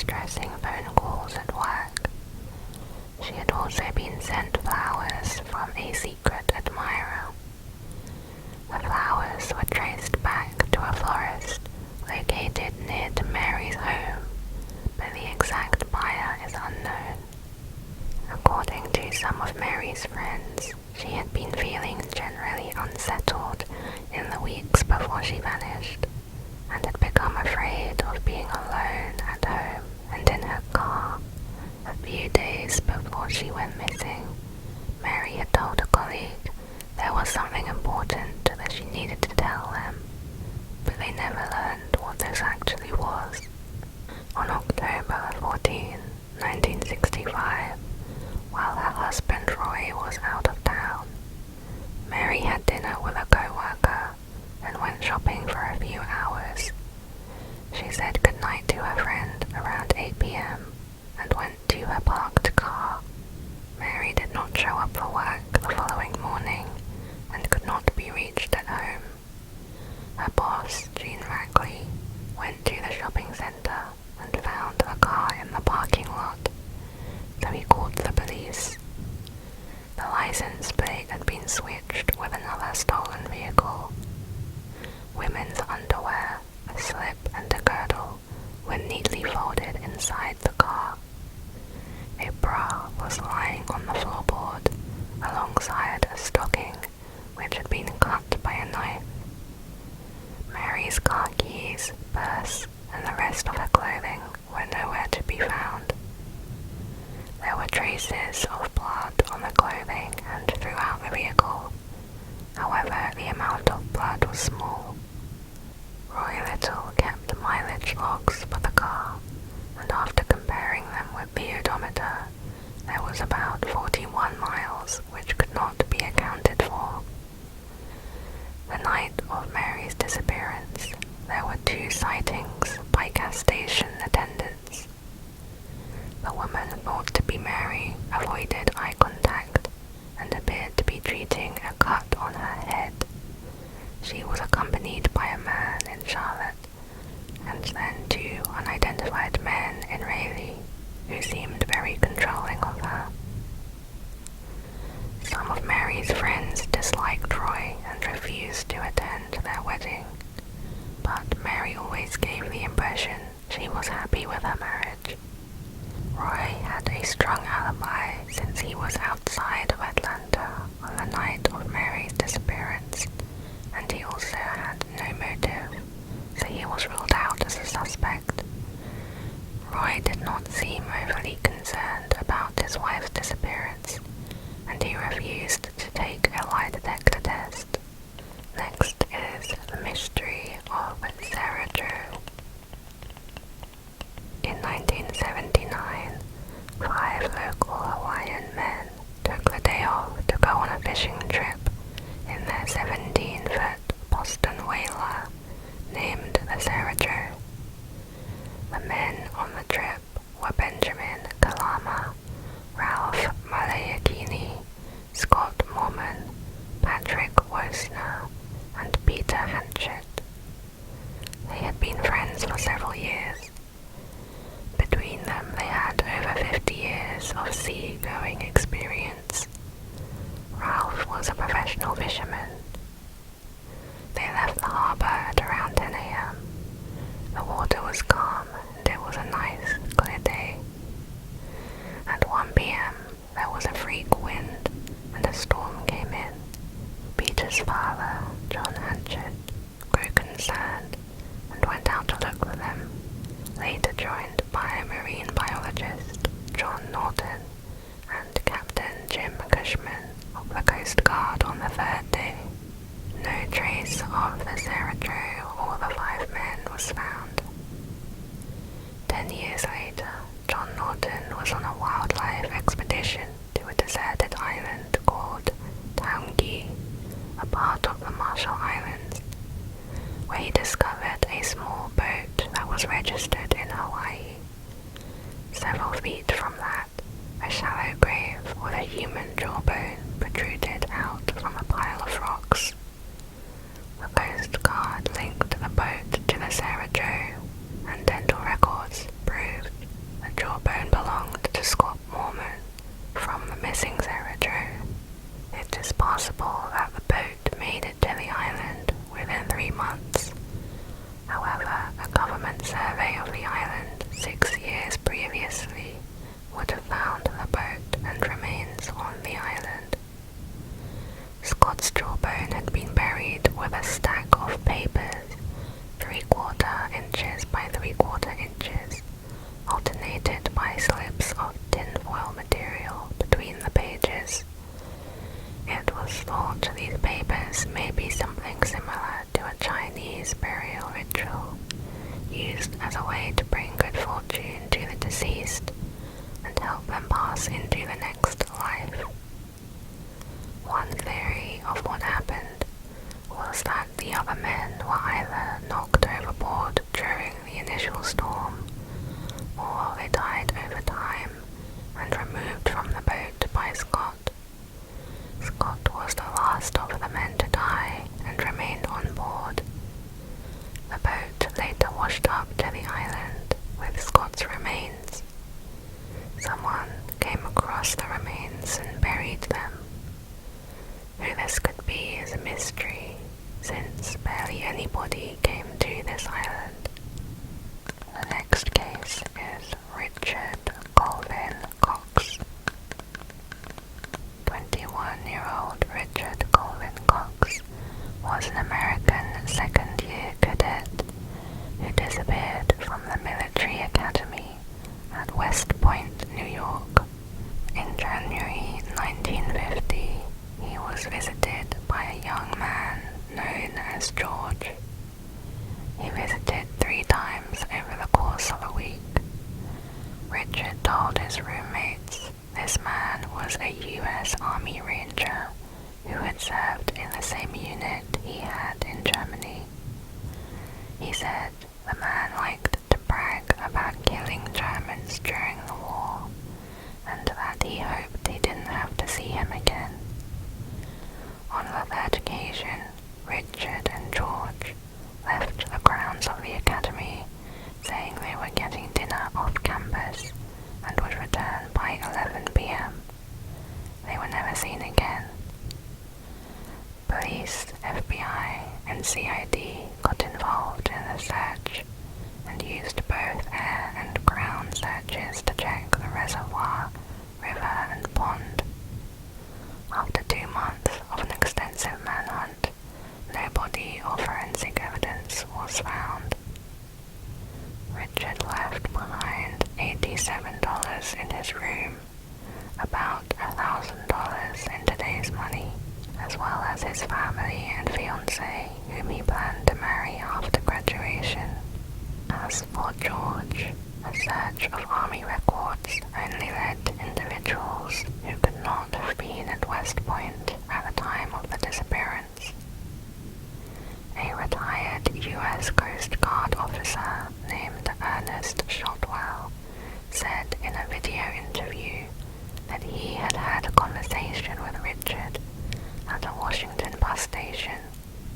distressing phone calls at work. She had also been sent flowers from a secret admirer. The flowers were traced back to a florist located near to Mary's home, but the exact buyer is unknown. According to some of Mary's friends, she had been feeling generally unsettled in the weeks before she vanished, and had become afraid of being alone at home and in her car. A few days before she went missing, Mary had told a colleague there was something important that she needed to tell them, but they never learned what this actually was. On October 14, 1965, while her husband Roy was out of town, Mary had dinner with a co-worker and went shopping for a few hours. She said goodnight to her friend around 8 p.m. and went to her parked car. Mary did not show up for work the following morning and could not be reached at home. Her boss, Gene Rackley, went to the shopping centre and found the car in the parking lot, so he called the police. The license plate had been switched with another stolen vehicle. Women's underwear, a slip and a girdle were neatly folded inside the car. A bra was lying on the floorboard alongside a stocking which had been cut by a knife. Mary's car keys, purse, and the rest of her clothing were nowhere to be found. There were traces of blood on the clothing and throughout the vehicle. However, the amount of blood was small. Roy Little kept mileage logs for the car, and after comparing them with the odometer, there was about 41 miles which could not be accounted for. The night of Mary's disappearance, there were 2 sightings by gas station attendants. The woman thought to be Mary avoided eye contact and appeared to be treating a cut on her head. She was accompanied by a man in Charlotte, and then 2 unidentified men in Raleigh, who seemed very controlling of her. Some of Mary's friends disliked Roy and refused to attend their wedding, but Mary always gave the impression she was happy with her marriage. Roy had a strong alibi since he was outside of Atlanta on the night of Mary's disappearance, and he also had no motive, so he was ruled out as a suspect. Roy did not seem overly concerned about his wife's disappearance, and he refused to take a lie detector test. Next is the mystery of Sarah Jo. In 1979, 5 local Hawaiian men took the day off to go on a fishing trip in their 17-foot Boston whaler named the Sarah Jo. The men on the trip were Benjamin Kalama, Ralph Malaikini, Scott Mormon, Patrick Wosner, and Peter Hanchett. They had been friends for several years. Between them, they had over 50 years of sea-going experience. Ralph was a professional fisherman. They left the harbour at around 10 a.m. The water was calm and it was a nice, clear day. At 1 p.m. there was a freak wind and a storm came in. Peter's father, John Hanchett, grew concerned and went out to look for them, later joined by marine biologist John Norton and Captain Jim Cushman of the Coast Guard on the 3rd day. No trace of the Sarah Jo or the 5 men was found. 10 years later, John Norton was on a wildlife expedition to a deserted island called 𝐦𝐤𝐿𝐴, a part of the Marshall Islands, where he discovered a small boat that was registered in Hawaii. Several feet from that, a shallow grave with a human jawbone protruded out from a pile of rocks. The Coast Guard linked the boat to the Sarah Jo, and dental records proved Richard told his roommates this man was a US Army Ranger who had served in the same unit he had in Germany. He said the man liked to brag about killing Germans during the war, and that he hoped he didn't have to see him again. On the third occasion, Richard and George left the grounds of the academy, saying they were getting dinner off campus and would return by 11 p.m. They were never seen again. Police, FBI, and CID got involved in the search and used both air and ground searches to check the reservoir, river, and pond. After 2 months of an extensive manhunt, no body or forensic evidence was found. Richard left behind $87 in his room, about $1,000 in today's money, as well as his family and fiancée, whom he planned to marry after graduation. As for George, a search of Army records only led to individuals who could not have been at West Point at the time of the disappearance. A retired U.S. Coast Guard officer named Ernest Shotwell said in a video interview that he had had a conversation with Richard at a Washington bus station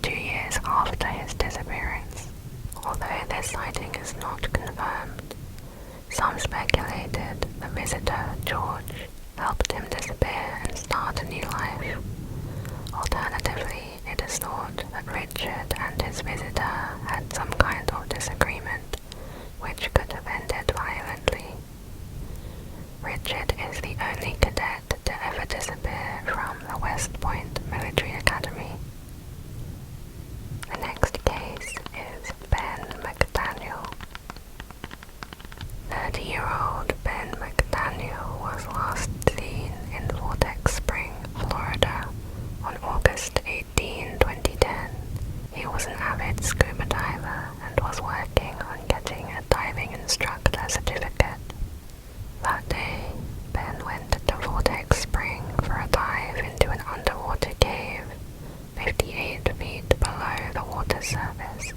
2 years after his disappearance. Although this sighting is not confirmed, some speculated the visitor, George, helped him disappear and start a new life. Alternatively, it is thought that Richard and his visitor had some kind of disagreement, which could have ended violently. Richard is the only cadet to ever disappear from the West Point Military Academy. The next case is Ben McDaniel. 30-year-old Ben McDaniel was last seen in Vortex Spring, Florida on August 18, 2010. He was an avid scuba diver and was working on getting a diving instructor certificate. That day, Ben went to Vortex Spring for a dive into an underwater cave 58 feet below the water surface.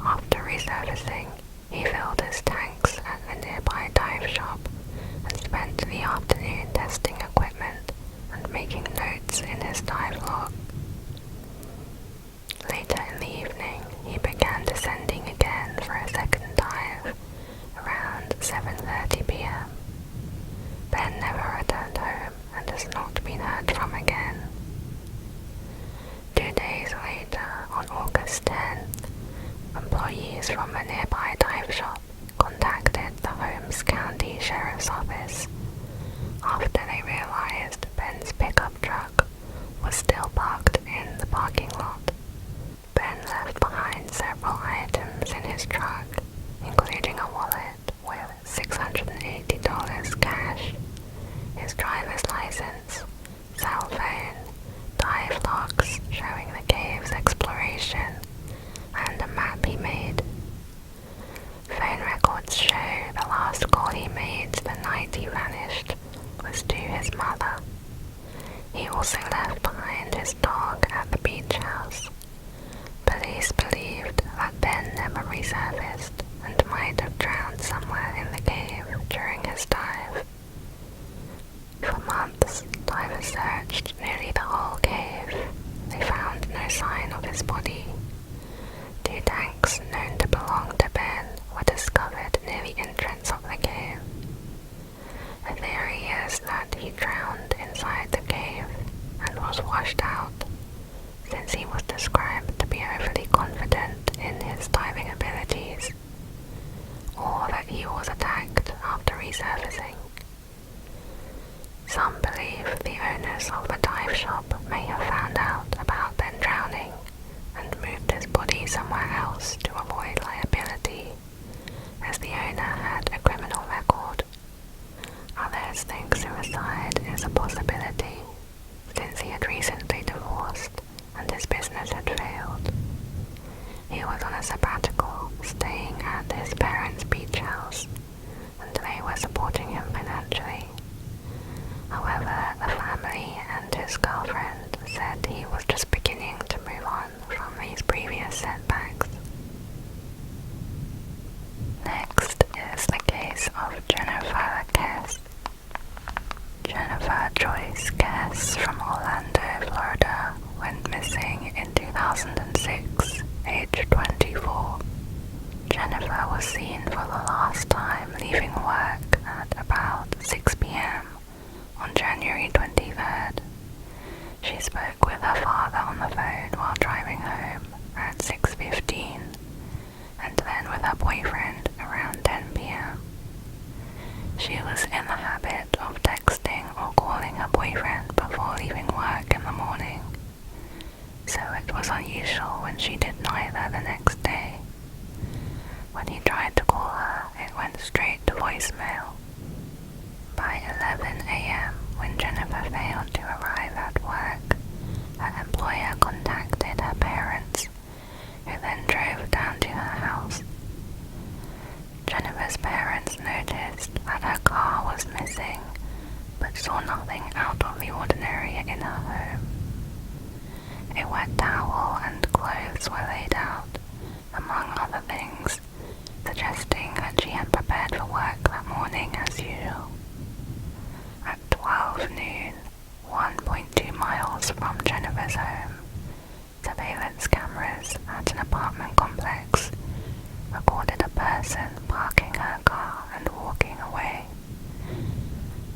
After resurfacing, he filled his tanks at the nearby dive shop and spent the afternoon testing equipment and making notes in his dive log. Later in the evening, he began descending again for a second dive around 7:30 p.m. Ben never returned home and has not been heard from again. 2 days later, on August 10th, employees from a nearby dive shop contacted the Holmes County Sheriff's Office after they realized Ben's pickup truck was still parked in the parking lot. Ben left behind several items in his truck, including a wallet with $680 cash, his driver's license, cell phone, dive logs showing the cave's exploration, and a map he made. Phone records show the last call he made the night he vanished was to his mother. He also left behind his dog at the beach house. Police believed that Ben never resurfaced and might have drowned somewhere in the cave during his dive. For months, divers searched nearly the whole cave. They found no sign of his body. 2 tanks known to belong to Ben were discovered near the entrance of the cave. The theory is that he drowned inside the cave and was washed out, since he was described to be overly confident in his diving abilities, or that he was attacked after resurfacing. Some believe the owners of the dive shop may have found out about Ben drowning and moved his body somewhere else to avoid liability, as the owner had a criminal record. Others think suicide is a possibility, since he had recently divorced and his business had failed. He was on a sabbatical, staying at his parents' beach house, and they of Jennifer Kesse. Jennifer Joyce Kesse from Orlando, Florida, went missing in 2006, age 24. Jennifer was seen for the last time leaving work at about 6 p.m. on January 23rd. She spoke with her father on the phone while driving home at 6:15, and then with her boyfriend around 10 p.m. She was in the habit of texting or calling her boyfriend before leaving work in the morning, so it was unusual when she did neither the next day. When he tried to call her, it went straight to voicemail. By 11 a.m., when Jennifer failed to arrive at work, her employer contacted her parents, who then drove down to her house. Jennifer's parents noticed that her car was missing, but saw nothing out of the ordinary in her home. A wet towel and clothes were laid out, among other things, suggesting that she had prepared for work that morning as usual. At 12 noon, 1.2 miles from Jennifer's home, surveillance cameras at an apartment complex recorded a person parking her car and walking away.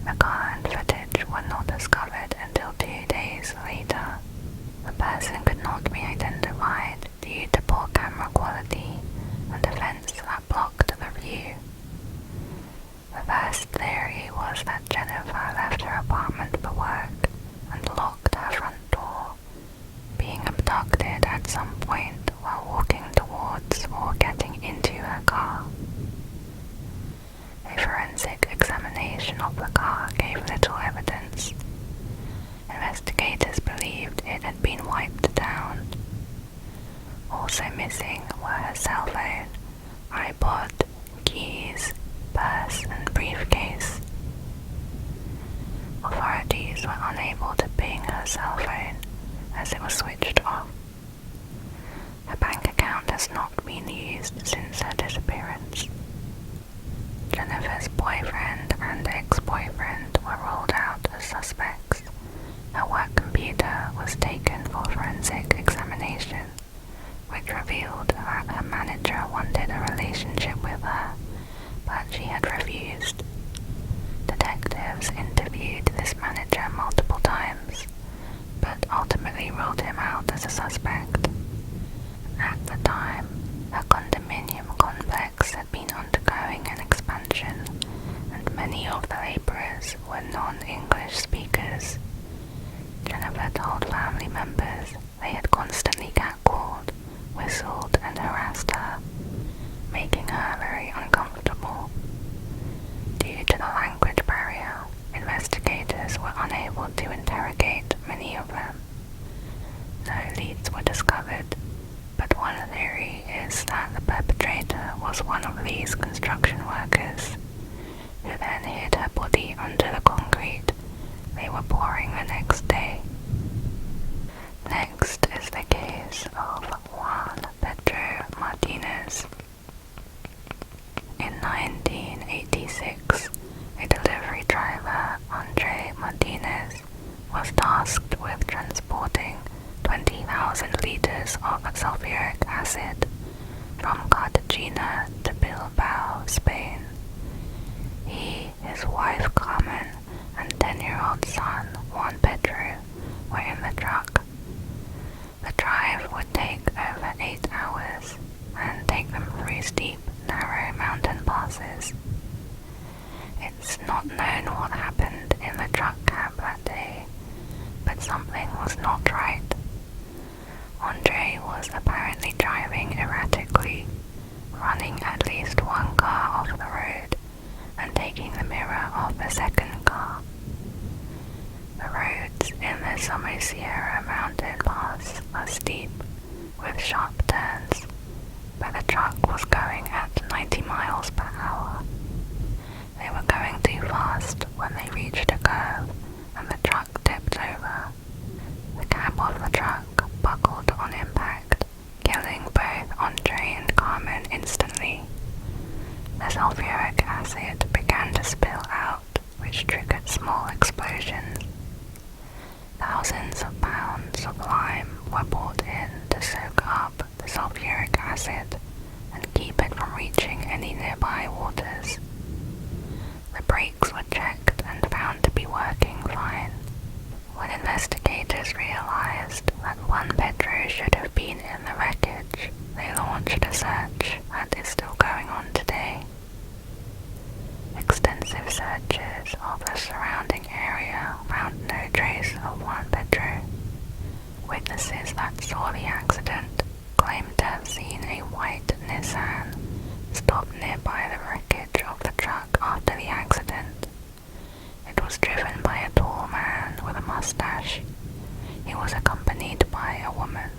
The car and footage were not discovered until 2 days later. The person could not be identified due to poor camera quality and a fence that blocked the view. The first theory was that Jennifer left her apartment for work and locked her front door, being abducted at some point while walking towards or getting into her car. A forensic examination of the car gave little evidence. Investigators believed it had been wiped down. Also missing were her cell phone, iPod, keys, purse and briefcase. Authorities were unable to ping her cell phone as it was switched off. Her bank account has not been used since her disappearance. Jennifer's boyfriend and ex-boyfriend were ruled out as suspects. Her work computer was taken for forensic examination, which revealed that her manager wanted a relationship with her, but she had refused. Detectives interviewed this manager multiple times, but ultimately ruled him out as a suspect. At the time, her condominium complex had been undergoing an expansion, and many of the laborers were non-English speakers. Jennifer told family members they had constantly catcalled, whistled and harassed her, making her very uncomfortable. Due to the language barrier, investigators were unable to interrogate many of them. No leads were discovered, but one theory is that the perpetrator was one of these construction workers, who then hid her body under the concrete they were pouring the next day. Next is the case of Juan Pedro Martinez. In 1986, a delivery driver, Andre Martinez, was tasked with transporting 20,000 liters of sulfuric acid from Cartagena to Bilbao, Spain. He, his wife Carmen, and 10-year-old son Juan Pedro were in the truck. The drive would take over 8 hours and take them through steep, narrow mountain passes. It's not known what happened in the truck cab that day, but something was not right. Andre was apparently driving erratically, running at least one car off the road and taking the mirror off the second car. The roads in the Somosierra mountain pass are steep, with sharp turns, but the truck was going at 90 miles per hour. They were going too fast when they reached a curve, and the truck tipped over. The cab of the truck buckled on impact, killing both Andre and Carmen instantly. The sulfuric acid began to spill out, which triggered small explosions. Thousands of pounds of lime were brought in to soak up the sulfuric acid and keep it from reaching any nearby waters. The brakes were checked and found to be working fine. When investigators realized that Juan Pedro should have been in the wreckage, they launched a search that is still going on today. Extensive searches of the surrounding area found no trace of Juan Pedro. Witnesses that saw the accident claimed to have seen a white Nissan stop nearby the wreckage of the truck after the accident. It was driven by a tall man with a mustache. He was accompanied by a woman.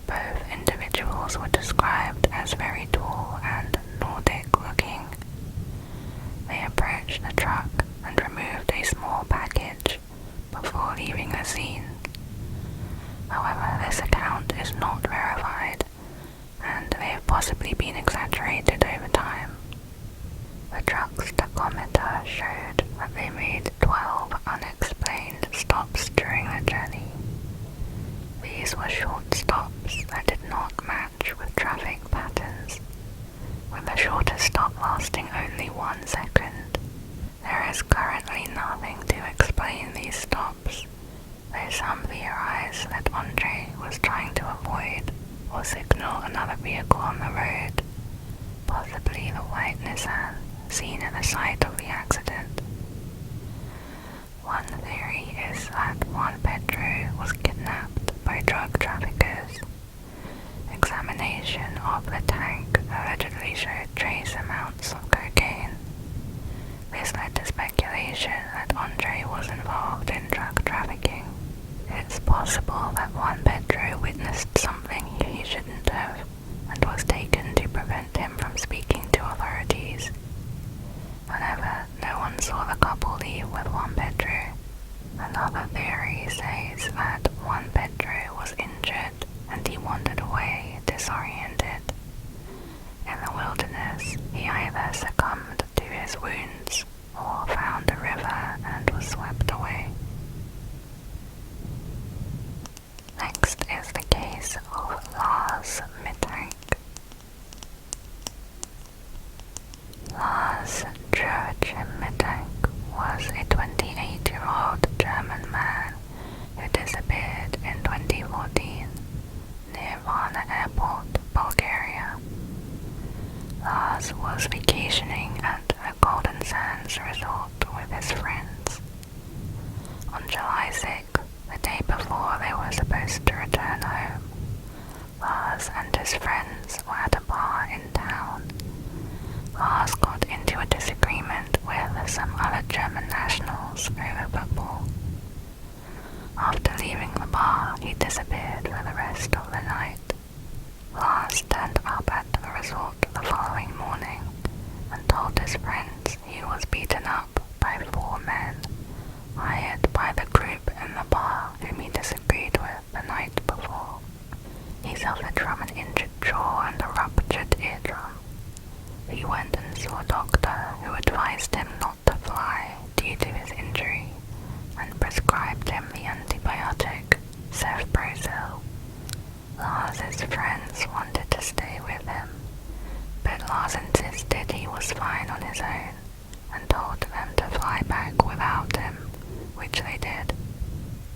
Both individuals were described as very tall and Nordic-looking. They approached the truck and removed a small package before leaving the scene. However, this account is not verified, and they have possibly been exaggerated over time. The truck's tachometer showed that they made 12 unexplained stops during the journey. These were short stops that did not match with traffic patterns, with the shortest stop lasting only 1 second. There is currently nothing to explain these stops, though some theorize that Andre was trying to avoid or signal another vehicle on the road, possibly the white Nissan seen at the site of the accident. One theory is that Juan Pedro was kidnapped by drug traffickers. Examination of the tank allegedly showed trace amounts of cocaine. This led to speculation that Andre was involved in drug trafficking. It's possible that Juan Pedro witnessed something he shouldn't have and was taken to prevent him from speaking to authorities. However, no one saw the couple leave with Juan Pedro. Another theory says that Juan Pedro was injured and he wandered away disoriented. In the wilderness, he either succumbed to his wounds or found a river and was swept away. Next is the case of Lars Mittank. Lars 𝐦𝐬𝐬𝐬𝐬𝐬 was a 28-year-old German man who disappeared in 2014 near Varna Airport, Bulgaria. Lars was vacationing at a Golden Sands resort with his friends. On July 6th, the day before they were supposed to return home, Lars and his friends were at a bar in town. Lars got into a disagreement with some other German nationals over football. After leaving the bar, he disappeared for the rest of the night. Lars turned up at the resort the following morning and told his friends he was beaten up by 4 men, hired by the group in the bar whom he disagreed with the night before. He suffered from an injured jaw and a ruptured eardrum. He went and saw a doctor who advised him not to fly due to his injury and prescribed him the antibiotic 𝐻𝐵. Lars's friends wanted to stay with him, but Lars insisted he was fine on his own and told them to fly back without him, which they did.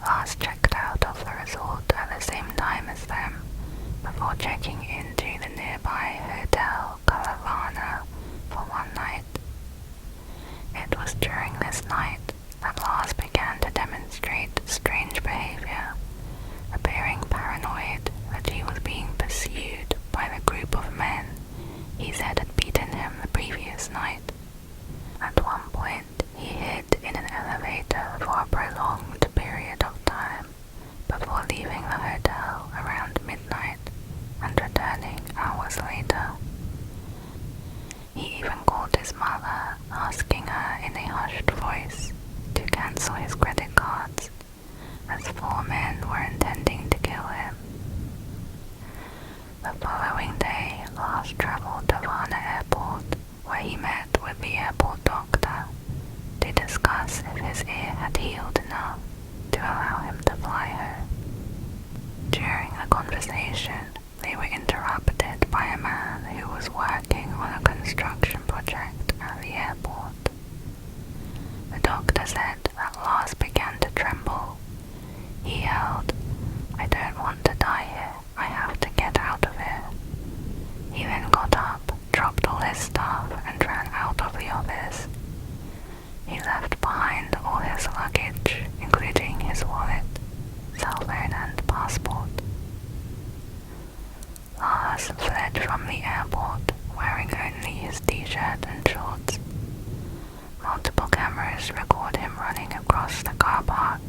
Lars checked out of the resort at the same time as them before checking into the nearby hotel Caravana for one night. It was during this night that Lars began to demonstrate strange behavior, appearing paranoid that he was being pursued by the group of men he said had beaten him the previous night. At one point, he hid in an elevator for a prolonged period of time before leaving the hotel around midnight and returning hours later. with the airport doctor to discuss if his ear had healed enough to allow him to fly home. During the conversation, they were interrupted by a man who was working on a construction project at the airport. The doctor said that Lars began to tremble. He yelled, "I don't want to die here. I have to get out of here." He then got up, dropped all his stuff, and ran out of the office. He left behind all his luggage, including his wallet, cell phone, and passport. Lars fled from the airport wearing only his t-shirt and shorts. Multiple cameras record him running across the car park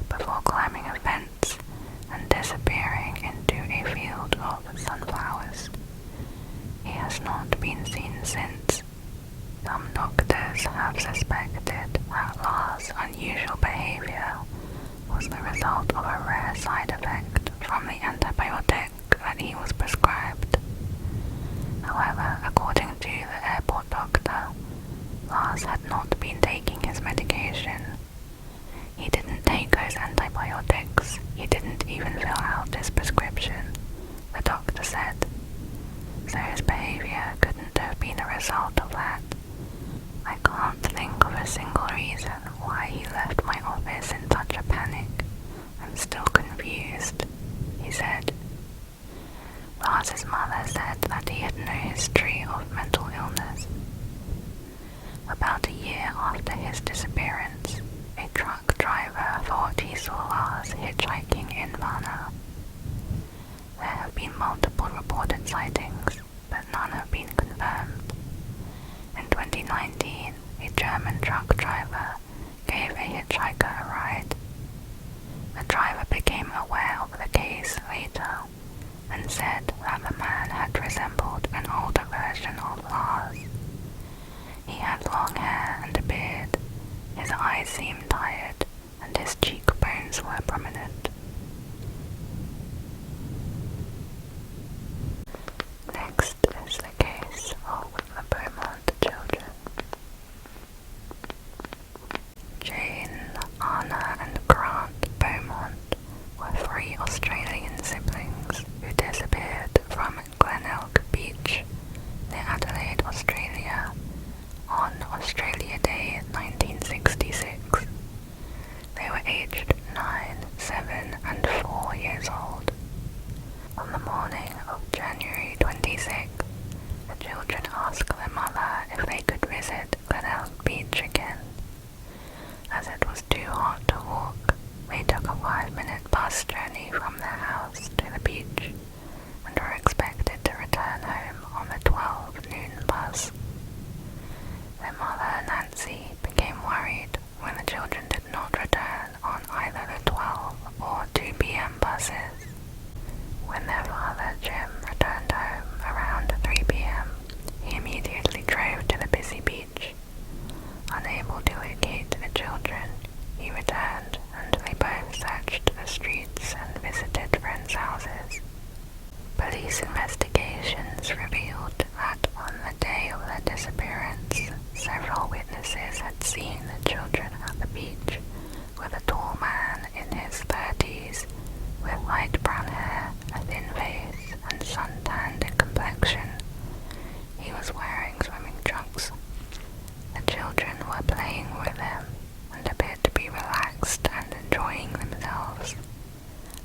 before climbing a fence and disappearing into a field of sunflowers. He has not been seen since. Some doctors have suspected that Lars' unusual behavior was the result of a rare side effect from the antibiotic that he was prescribed. However, according to the airport doctor, Lars had not been taking his medication. He didn't take those antibiotics. He didn't even fill out his prescription, the doctor said. So his behavior couldn't have been a result of that. "I can't think of a single reason why he left my office in such a panic. I'm still confused," he said. Lars's mother said that he had no history of mental illness. About a year after his disappearance, a truck driver thought he saw Lars hitchhiking in Varna. There have been multiple reported sightings, but none have been confirmed. In 2019, a German truck driver gave a hitchhiker a ride. The driver became aware of the case later and said that the man had resembled an older version of Lars. He had long hair and a beard, his eyes seemed tired, and his cheekbones were prominent. Next is the case of the Beaumont children. Jane, Anna, and Grant Beaumont were 3 Australian siblings who disappeared from 𝐦𝐻𝐞𝐿 Beach near Adelaide, Australia, on Australia Day 1966. They were aged 9, 7, and 4 years old. On the morning of January 26th, the children asked their mother if they could visit 𝐦𝐻𝐿 Beach again. As it was too hot to walk, they took a 5-minute bus journey from their house to the beach and were expected to return home on the 12 noon bus. Their mother, Nancy, became worried when the children did not return on either the 12 or 2 p.m. buses. When their father, Jim, returned home around 3 p.m., he immediately drove to the busy beach. Unable to locate the children, he returned and they both searched the streets and visited friends' houses. Police investigations revealed that on the day of their disappearance, several witnesses had seen the children at the beach with a tall man in his 30s with light brown hair, a thin face, and sun-tanned complexion. He was wearing swimming trunks. The children were playing with him and appeared to be relaxed and enjoying themselves.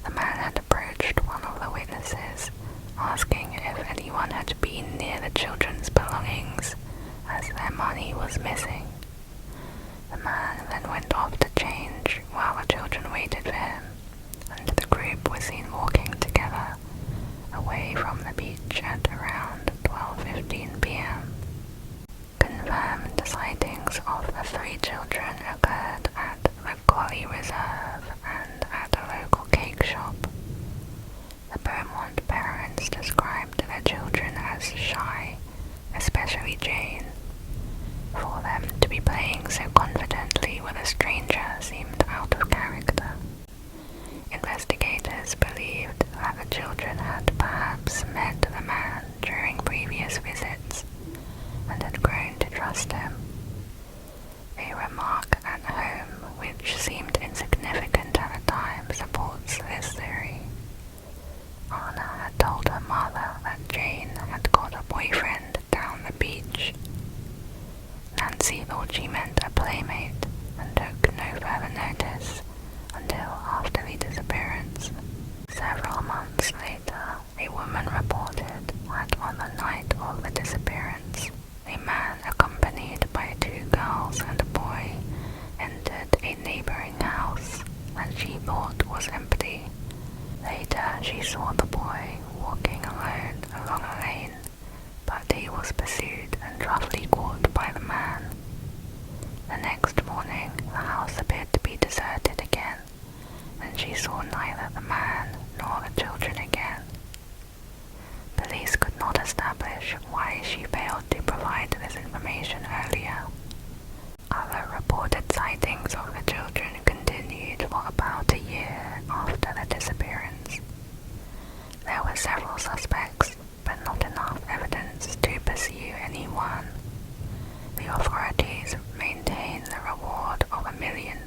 The man had approached one of the witnesses, asking if anyone had been near the children's belongings, as their money was missing. The man then went off to change while the children waited for him, and the group was seen walking together away from the beach at around 12:15 p.m. Confirmed sightings of the 3 children occurred at the Collie Reserve and at a local cake shop. The Beaumont parents described their children as shy, especially Jane. For them to be playing so confidently with a stranger seemed out of character. Investigators believed that the children had perhaps met the man during previous visits and had grown to trust him. paparazzi thought she meant a playmate and took no further notice until after the disappearance. Several months later, a woman reported that on the night of the disappearance, a man accompanied by 2 girls and a boy entered a neighboring house that she thought was empty. Later, she saw the boy walking alone along a lane, but he was pursued and roughly caught by the man. The next morning, the house appeared to be deserted again, and she saw neither the man nor the children again. Police could not establish why she failed to provide this information earlier. Other reported sightings of the children continued for about a year after the disappearance. There were several suspects, but not enough evidence to pursue anyone. The authorities maintained the reward of $1 million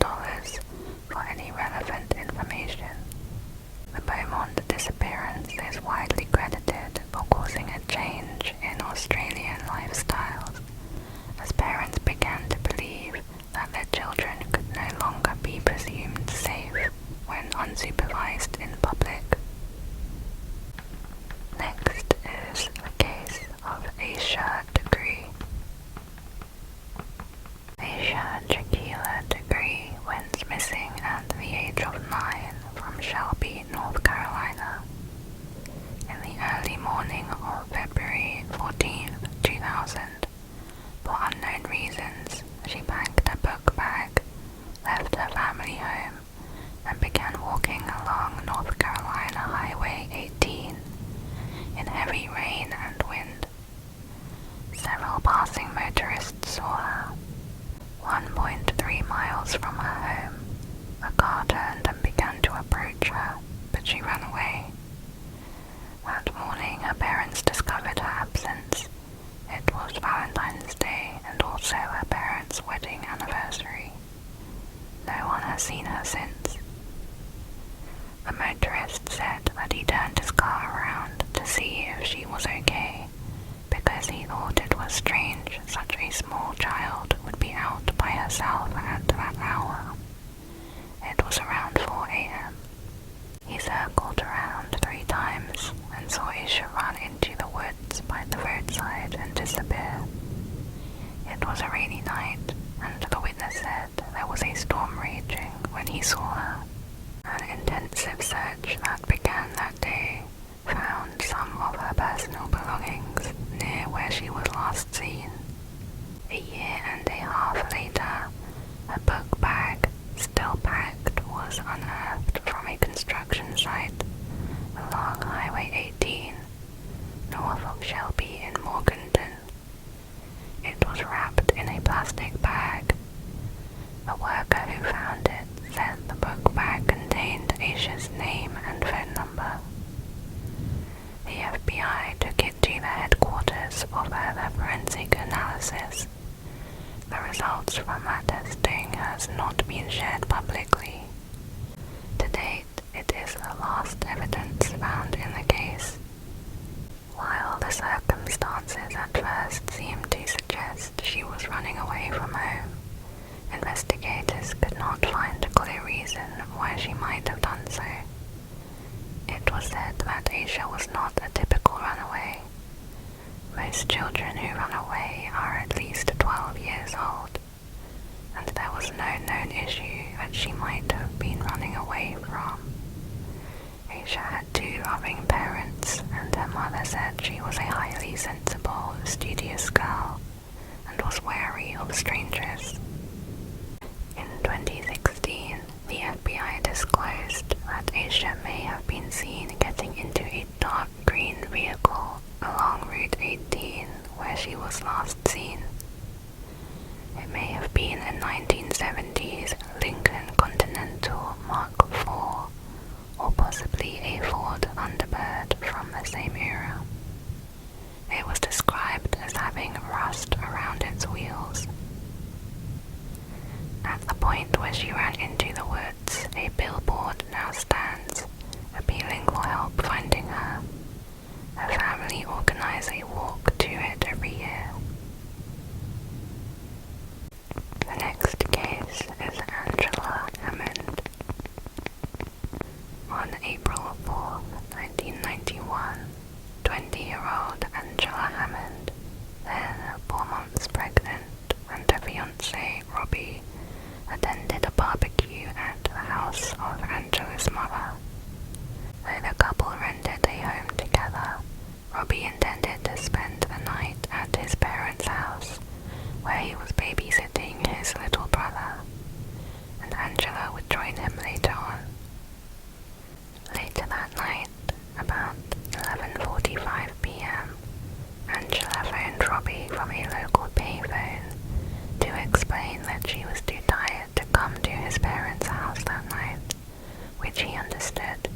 for any relevant information. The Beaumont disappearance is widely credited for causing a change in Australian lifestyles, as parents began to believe that their children could no longer be presumed safe when unsupervised in public. Next is the case of Asha Degree. 𝐻𝐸𝐬𝐬𝐸 went missing at the age of 9 from Shelby, North Carolina. In the early morning of February 14, 2000, for unknown reasons, she packed a book bag, left her family home, and began walking along North Carolina Highway 18 in heavy rain and wind. Several passing motorists saw her. 1.3 miles from her home, a car turned and began to approach her, but she ran away. That morning, her parents discovered her absence. It was Valentine's Day and also her parents' wedding anniversary. No one has seen her since. The motorist said that he turned his car around to see if she was okay, because he thought it was strange such a small child would be out by herself at that hour. It was around 4 a.m. He circled around 3 times and saw Asha run into the woods by the roadside and disappear. It was a rainy night, and the witness said there was a storm raging when he saw her. An intensive search that began that day found some of her personal belongings near where she was last seen. A year and a half later, a book bag, still packed, was unearthed from a construction site along Highway 18, north of Shelby in Morganton. It was wrapped in a plastic bag. The worker who found it said the book bag contained Asha's name and phone number. The FBI took it to the headquarters for further forensic analysis. The results from that testing has not been shared publicly. To date, it is the last evidence found in the case. While the circumstances at first seemed to suggest she was running away from home, investigators could not find a clear reason why she might have done so. It was said that Asha was not a typical runaway. Most children who run away are at least 12 years old, and there was no known issue that she might have been running away from. Asha had 2 loving parents, and her mother said she was a highly sensible, studious girl, and was wary of strangers. In 2016, the FBI disclosed that Asha may have been seen getting into a dark green vehicle along Route 18 where she was last seen. It may have been a 1970s Lincoln Continental Mark IV, or possibly a Ford Thunderbird from the same era. It was described as having rust around its wheels. At the point where she ran into the woods, a billboard now stands, appealing for help finding her. Her family organize a walk to it every year. he was babysitting his little brother, and Angela would join him later on. Later that night, about 11:45 p.m., Angela phoned Robbie from a local payphone to explain that she was too tired to come to his parents' house that night, which he understood.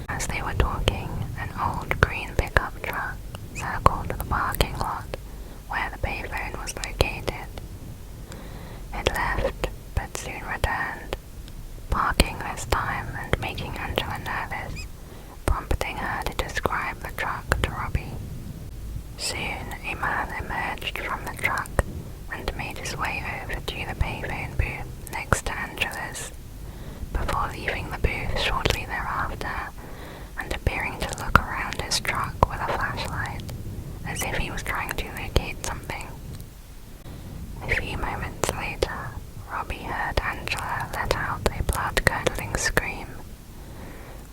As they were talking, an old green pickup truck circled the parking lot where the payphone was located. It left, but soon returned, parking this time and making Angela nervous, prompting her to describe the truck to Robbie. Soon, a man emerged from the truck and made his way over to the payphone booth next to Angela's, before leaving the booth shortly thereafter and appearing to look around his truck with a flashlight, as if he was trying to locate something. A few moments later, Robbie heard Angela let out a blood-curdling scream.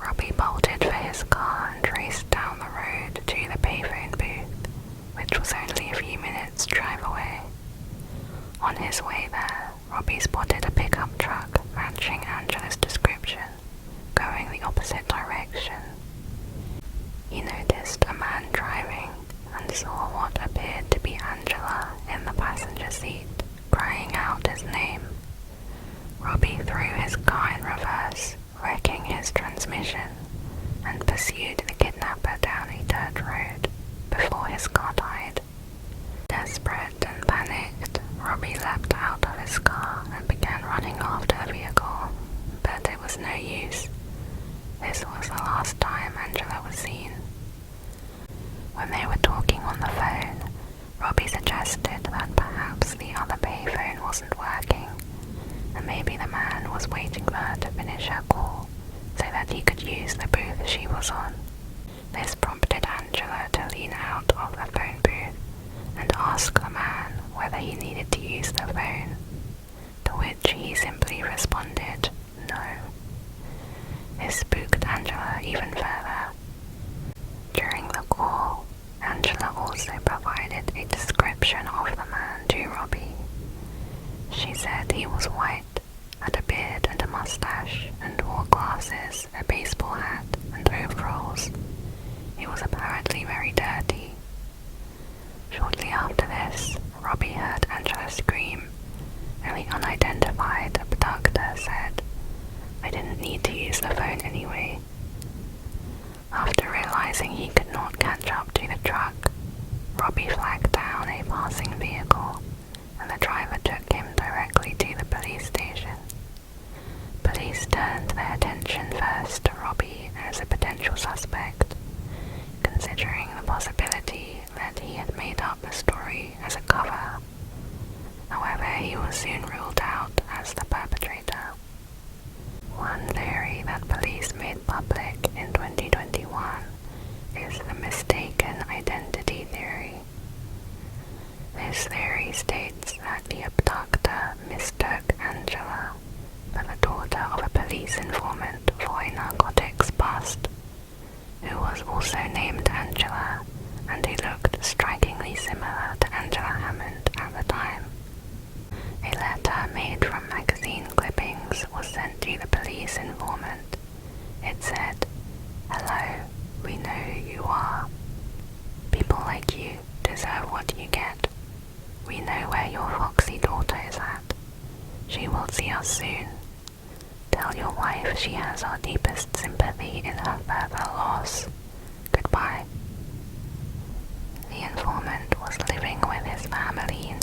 Robbie bolted for his car and raced down the road to the payphone booth, which was only a few minutes' drive away. On his way there, Robbie spotted a pickup truck matching Angela's description, going the opposite direction. He noticed a man driving and saw what appeared to be Angela in the passenger seat, crying out his name. Robbie threw his car in reverse, wrecking his transmission, and pursued the kidnapper down a dirt road before his car died. Desperate and panicked, Robbie leapt out of his car and began running after the vehicle, but it was no use. This was the last time Angela was seen. When they were talking on the phone, Robbie suggested that perhaps the other payphone wasn't working, and maybe the man was waiting for her to finish her call so that he could use the booth she was on. This prompted Angela to lean out of the phone booth and ask the man whether he needed to use the phone, to which he simply responded, no. This spooked Angela even further. During the call, Angela also provided a description of the man to Robbie. She said he was white, had a beard and a mustache, and wore glasses, a baseball hat, and overalls. He was apparently very dirty. Shortly after this, Robbie heard Angela scream, and the unidentified abductor said, "I didn't need to use the phone anyway." After realizing he could not catch up to the truck, Robbie flagged down a passing vehicle, and the driver took him directly to the police station. Police turned their attention first to Robbie as a potential suspect, considering the possibility that he had made up the story as a cover. However, he was soon ruled out as the perpetrator. One theory that police made public in 2021 is the mistaken identity theory. This theory states that the abductor mistook Angela for the daughter of a police informant for a narcotics bust, who was also named Angela and who looked strikingly similar to Angela Hammond at the time. A letter made from magazine clippings was sent to the police informant. It said, "Hello, we know who you are. People like you deserve what you get. We know where your foxy daughter is at. She will see us soon. Tell your wife she has our deepest sympathy in her further loss. Goodbye." The informant was living with his family in